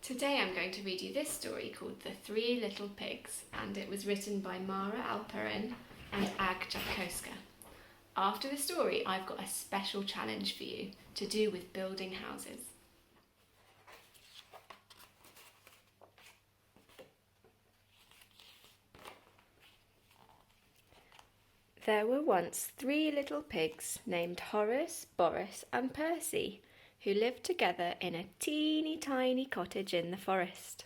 Today I'm going to read you this story called The Three Little Pigs, and it was written by Mara Alperin and Ag Jankowska. After the story, I've got a special challenge for you to do with building houses. There were once three little pigs named Horace, Boris and Percy, who lived together in a teeny tiny cottage in the forest.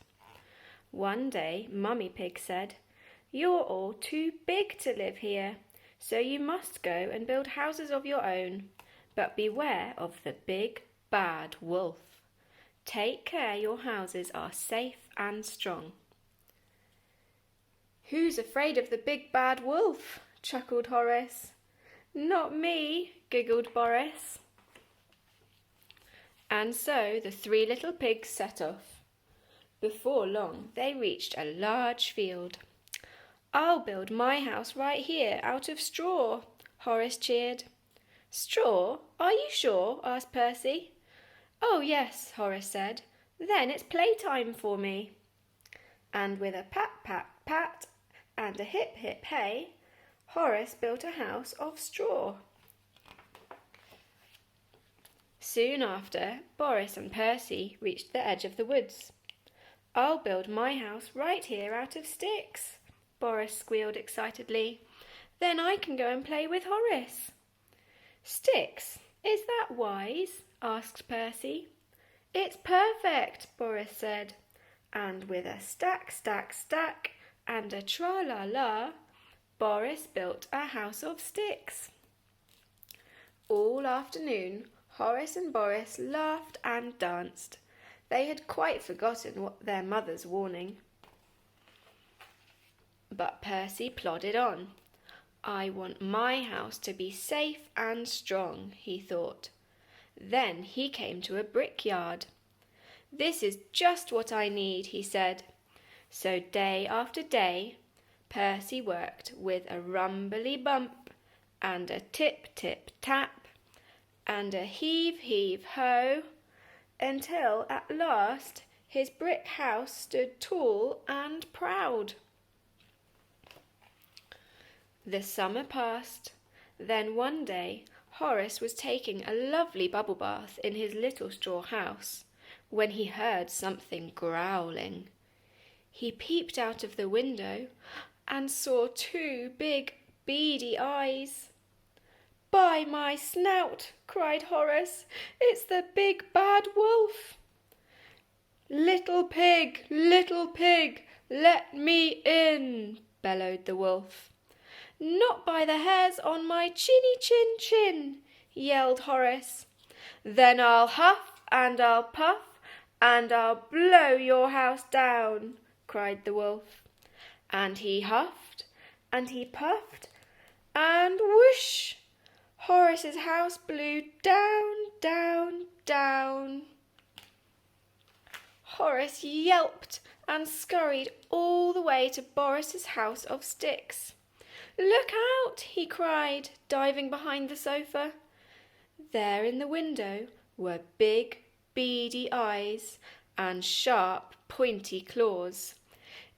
One day, Mummy Pig said, "You're all too big to live here, so you must go and build houses of your own. But beware of the big, bad wolf. Take care your houses are safe and strong." "Who's afraid of the big, bad wolf?" chuckled Horace. "Not me," giggled Boris. And so the three little pigs set off. Before long, they reached a large field. "I'll build my house right here out of straw," Horace cheered. "Straw? Are you sure?" asked Percy. "Oh, yes," Horace said. "Then it's playtime for me." And with a pat, pat, pat and a hip, hip, hey, Horace built a house of straw. Soon after, Boris and Percy reached the edge of the woods. "I'll build my house right here out of sticks," Boris squealed excitedly. "Then I can go and play with Horace." "Sticks? Is that wise?" asked Percy. "It's perfect," Boris said. And with a stack, stack, stack and a tra-la-la, Boris built a house of sticks. All afternoon, Horace and Boris laughed and danced. They had quite forgotten their mother's warning. But Percy plodded on. "I want my house to be safe and strong," he thought. Then he came to a brickyard. "This is just what I need," he said. So day after day, Percy worked with a rumbly bump and a tip tip tap and a heave heave ho, until at last his brick house stood tall and proud. The summer passed. Then one day Horace was taking a lovely bubble bath in his little straw house when he heard something growling. He peeped out of the window and saw two big beady eyes. "By my snout," cried Horace, "it's the big bad wolf." Little pig, let me in," bellowed the wolf. "Not by the hairs on my chinny chin chin," yelled Horace. "Then I'll huff and I'll puff and I'll blow your house down," cried the wolf. And he huffed and he puffed, and whoosh! Horace's house blew down, down, down. Horace yelped and scurried all the way to Boris's house of sticks. "Look out!" he cried, diving behind the sofa. There in the window were big, beady eyes and sharp, pointy claws.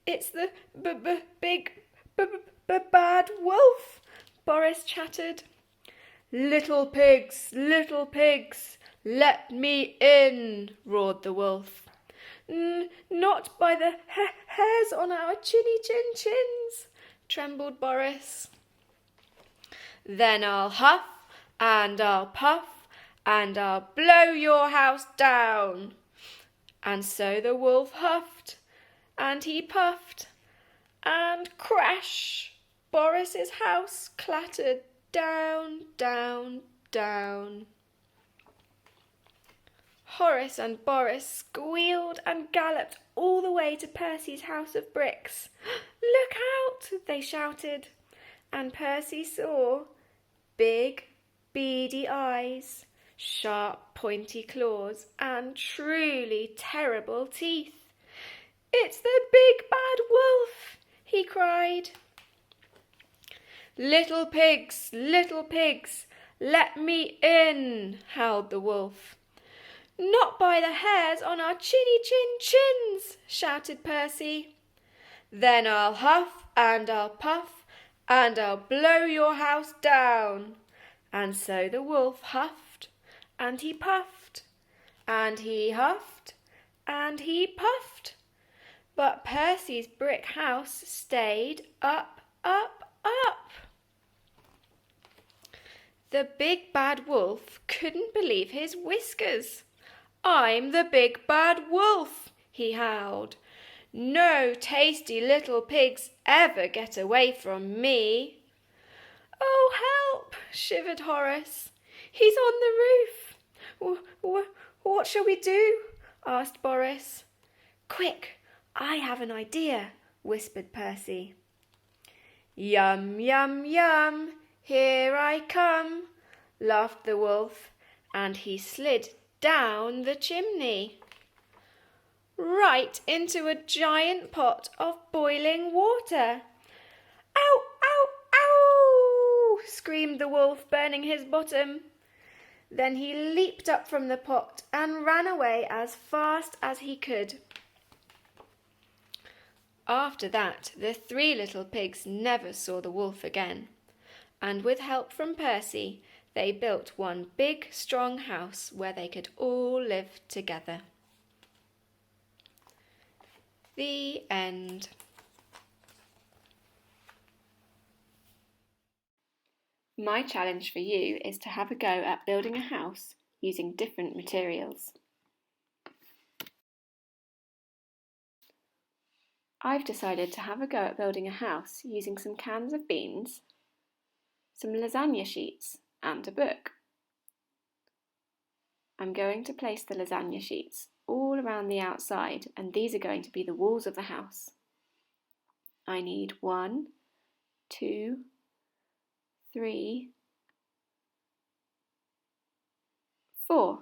"It's the big bad wolf," Boris chattered. Little pigs, let me in," roared the wolf. Not by the hairs on our chinny chin chins," trembled Boris. "Then I'll huff and I'll puff and I'll blow your house down." And so the wolf huffed and he puffed, and crash! Boris's house clattered down, down, down. Horace and Boris squealed and galloped all the way to Percy's house of bricks. "Look out!" they shouted, and Percy saw big, beady eyes, sharp, pointy claws, and truly terrible teeth. "It's the big bad wolf!" he cried. Little pigs, let me in," howled the wolf. Not by the hairs on our chinny chin chins, shouted Percy. Then I'll huff and I'll puff and I'll blow your house down. And so the wolf huffed and he puffed and he huffed and he puffed. But Percy's brick house stayed up, up, up. The big bad wolf couldn't believe his whiskers. I'm the big bad wolf, he howled. No tasty little pigs ever get away from me. Oh, help, shivered Horace. He's on the roof. What shall we do? Asked Boris. Quick, I have an idea, whispered Percy. Yum, yum, yum, here I come, laughed the wolf, and he slid down the chimney, right into a giant pot of boiling water. Ow, ow, ow! Screamed the wolf, burning his bottom. Then he leaped up from the pot and ran away as fast as he could. After that, the 3 little pigs never saw the wolf again, and with help from Percy, they built one big, strong house where they could all live together. The end. My challenge for you is to have a go at building a house using different materials. I've decided to have a go at building a house using some cans of beans, some lasagna sheets and a book. I'm going to place the lasagna sheets all around the outside, and these are going to be the walls of the house. I need 1, 2, 3, 4